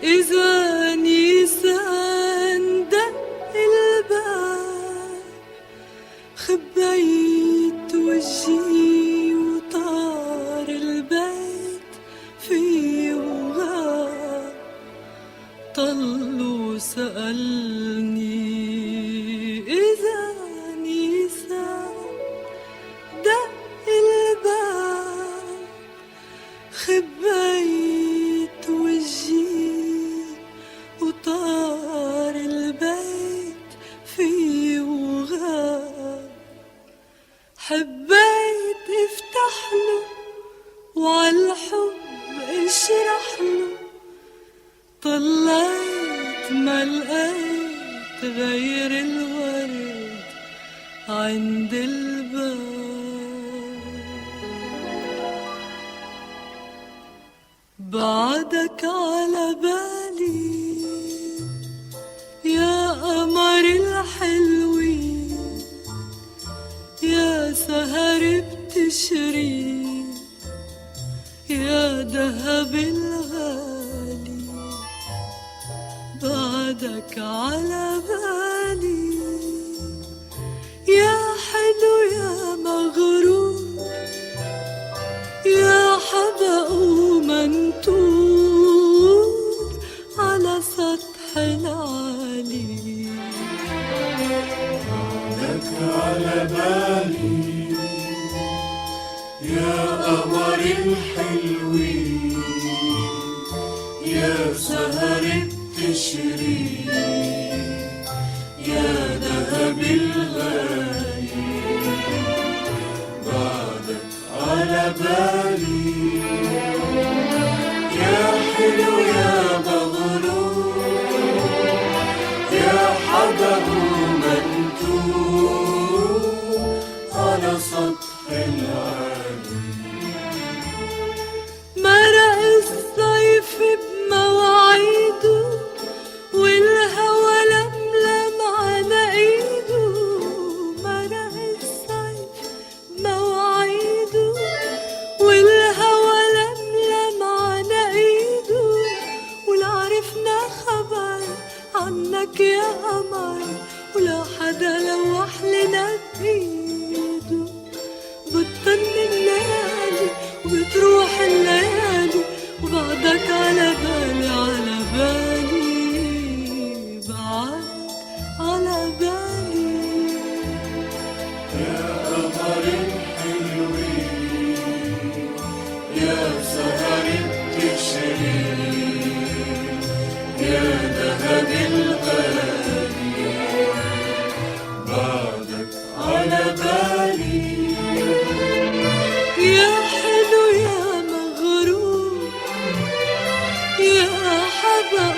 إذا نيسان دق الباب خبيت وجهي وطار البيت في وغاب طل وسألني إذا نيسان دق الباب خبيت وجهي وطار البيت في وغاب حبيت افتح له وعالحب اشرح له طلعت ما لقيت غير الورد عند الباب بعدك على بالي يا قمر الحلوين يا سهر بتشري يا دهب الغالي بعدك على بالي يا حلو يا مغرور يا حبق ومنتور على سطح العالي بعدك على بالي يا قمر الحلوين يا سهر بتشري يا دهب الغالي بعدك على بالي يا حلو يا مغرور يا حبب منتور على سطح العالي مرق الصيف بمواعيده والهوى لملم على ايده مرق الصيف بمواعيده والهوى لملم على ايده ولا عرفنا خبر عنك يا قمر ولا حدا لوح لنا بايده بتطل الليالي وبتروح الليالي وبعدك على بالي على بالي بعدك على بالي يا قمر الحلوين يا سهر بتشري يا دهب الغالي بعدك على بالي يا حلو يا مغرور يا حبق